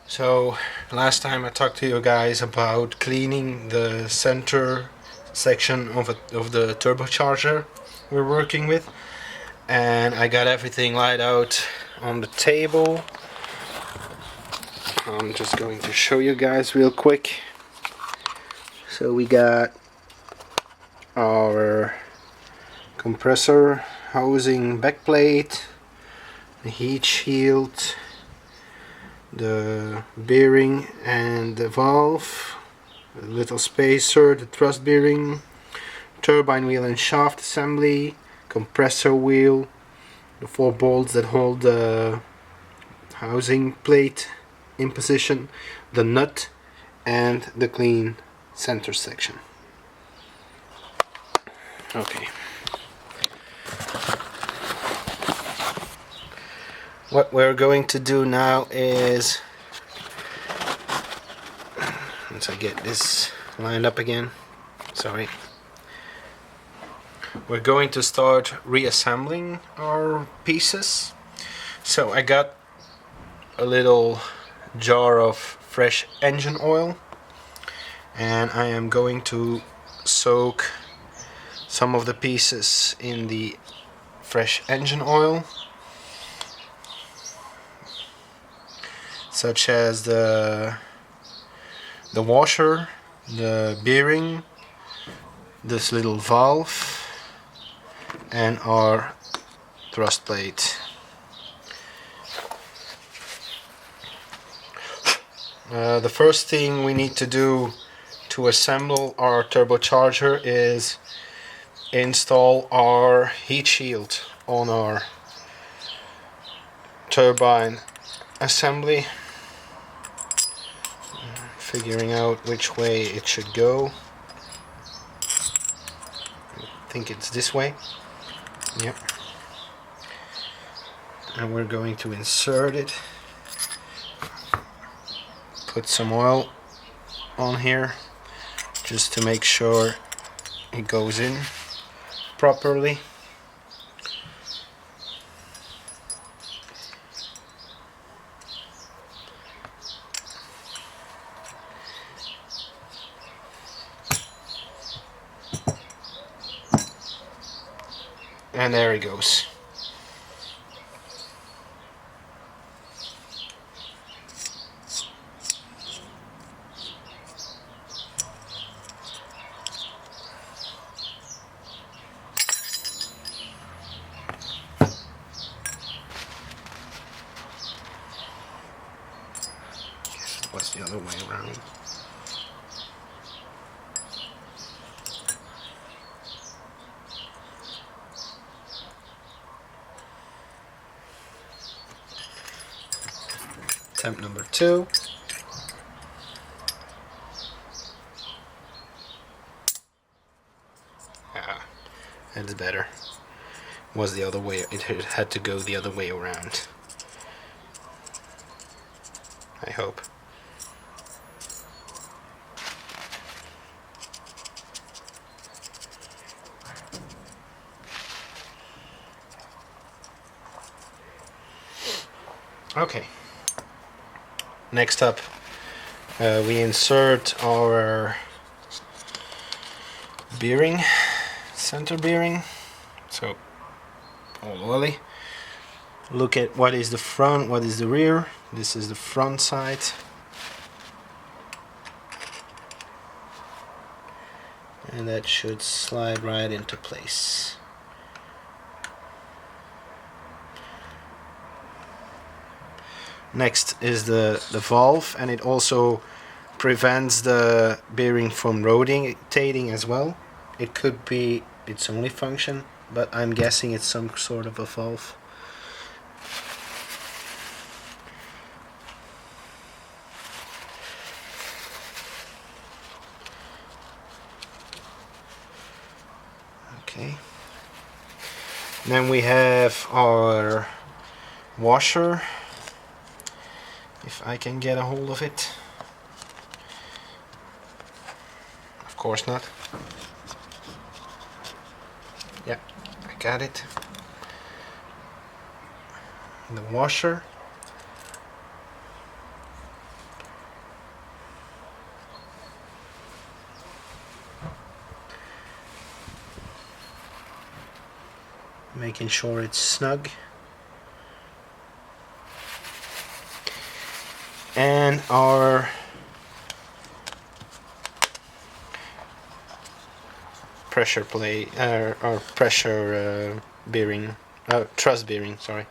So last time I talked to you guys about cleaning the center section of the turbocharger we're working with, and I got everything laid out on the table. I'm just going to show you guys real quick. So we got our compressor housing backplate, the heat shield, the bearing and the valve, the little spacer, the thrust bearing, turbine wheel and shaft assembly, compressor wheel, the 4 bolts that hold the housing plate in position, the nut, and the clean center section. Okay. What we're going to do now is, once I get this lined up again, sorry, we're going to start reassembling our pieces. So I got a little jar of fresh engine oil, and I am going to soak some of the pieces in the fresh engine oil, such as the washer, the bearing, this little valve, and our thrust plate. The first thing we need to do to assemble our turbocharger is install our heat shield on our turbine assembly, figuring out which way it should go. I think it's this way. Yep. And we're going to insert it, put some oil on here just to make sure it goes in properly. And there it goes. What's the other way around? Temp number 2. That's better. Was the other way, it had to go the other way around. I hope. Okay. Next up, we insert our bearing, center bearing. So, all oily. Look at what is the front, what is the rear. This is the front side. And that should slide right into place. Next is the valve, and it also prevents the bearing from rotating as well. It could be its only function, but I'm guessing it's some sort of a valve. Okay. Then we have our washer, if I can get a hold of it. Of course not. Yeah, I got it. The washer. making sure it's snug. And our pressure plate, our pressure bearing, truss bearing, sorry.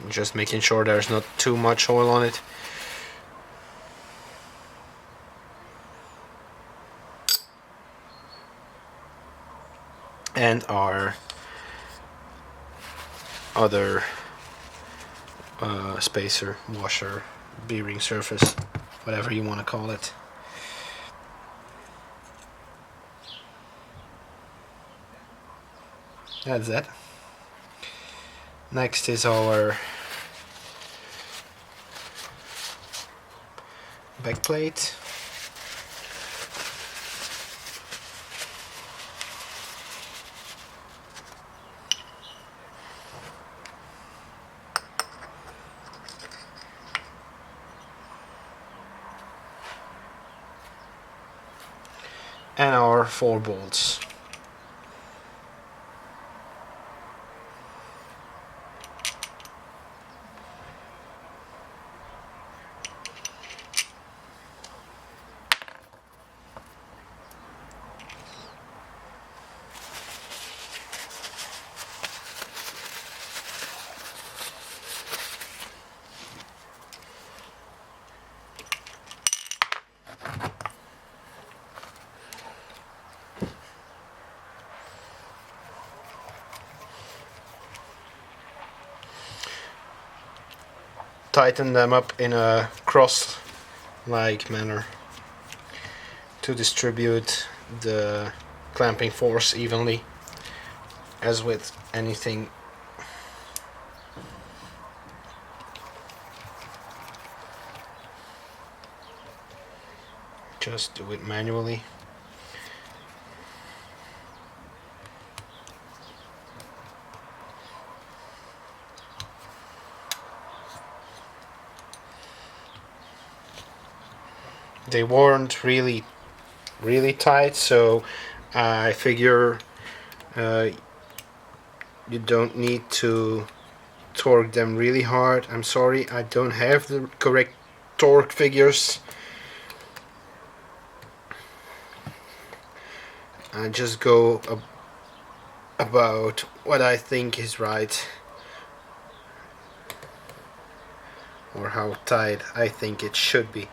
Just making sure there's not too much oil on it. And our other spacer, washer, bearing surface, whatever you want to call it. That's that. Next is our back plate. And our 4 bolts. Tighten them up in a cross-like manner to distribute the clamping force evenly, as with anything. Just do it manually. They weren't really tight, so I figure you don't need to torque them really hard. I'm sorry, I don't have the correct torque figures. I just go about what I think is right, or how tight I think it should be.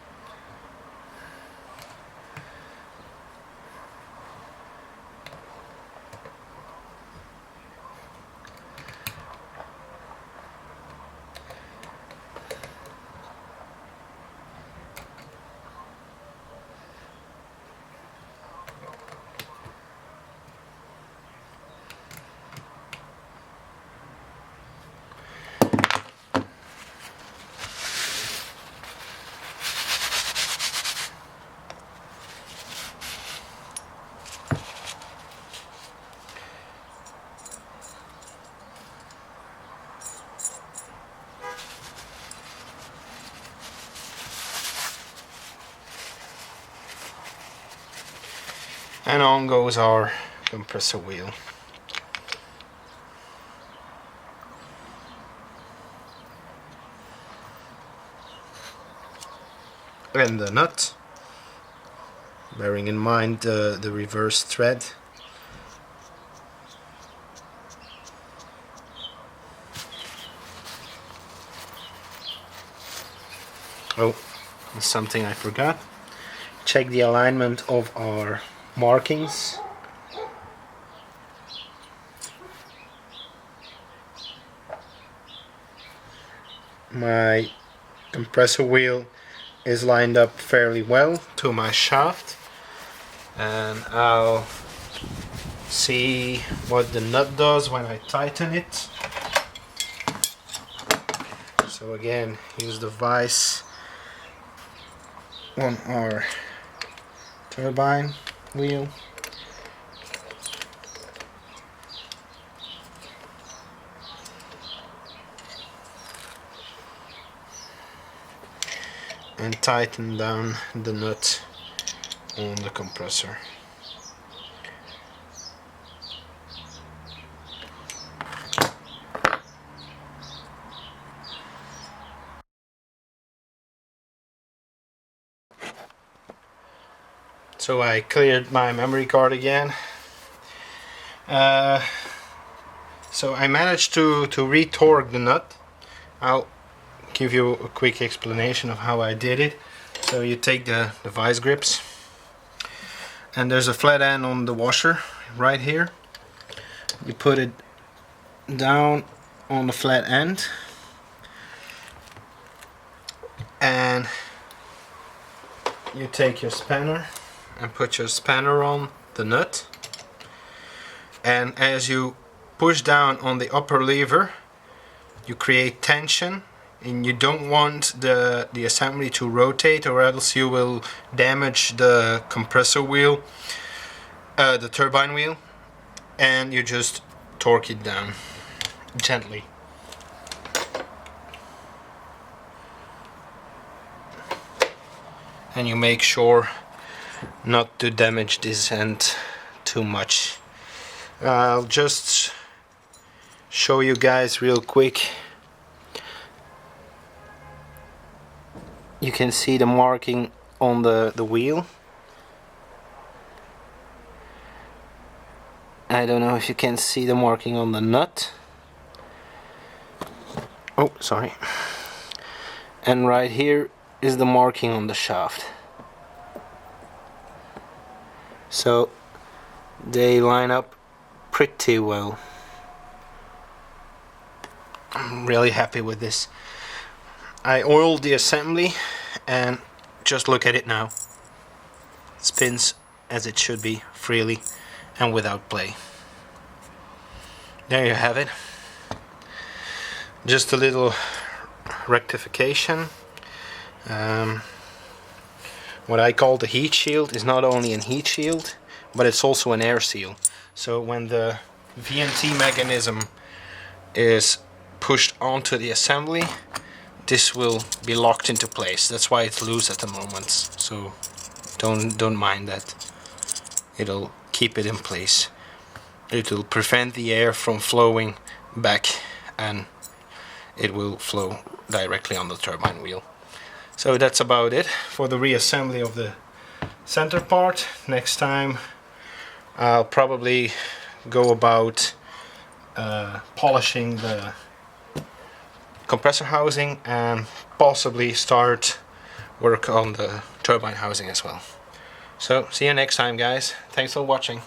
And on goes our compressor wheel. And the nut, bearing in mind the reverse thread. Oh, there's something I forgot. Check the alignment of our markings. My compressor wheel is lined up fairly well to my shaft, and I'll see what the nut does when I tighten it. So again, use the vise on our turbine wheel. and tighten down the nut on the compressor. So I cleared my memory card again. So I managed to re-torque the nut. I'll give you a quick explanation of how I did it. So you take the vice grips, and there's a flat end on the washer right here. You put it down on the flat end, and you take your spanner and put your spanner on the nut, and as you push down on the upper lever you create tension, and you don't want the assembly to rotate, or else you will damage the compressor wheel, the turbine wheel, and you just torque it down gently. And you make sure not to damage this end too much. I'll just show you guys real quick. You can see the marking on the wheel. I don't know if you can see the marking on the nut. Oh, sorry. And right here is the marking on the shaft. So they line up pretty well. I'm really happy with this. I oiled the assembly and just look at it now. It spins as it should be, freely and without play. There you have it. Just a little rectification. What I call the heat shield is not only a heat shield, but it's also an air seal. So when the VNT mechanism is pushed onto the assembly, this will be locked into place. That's why it's loose at the moment. So don't mind that. It'll keep it in place. It will prevent the air from flowing back, and it will flow directly on the turbine wheel. So that's about it for the reassembly of the center part. Next time I'll probably go about polishing the compressor housing and possibly start work on the turbine housing as well. So see you next time, guys. Thanks for watching.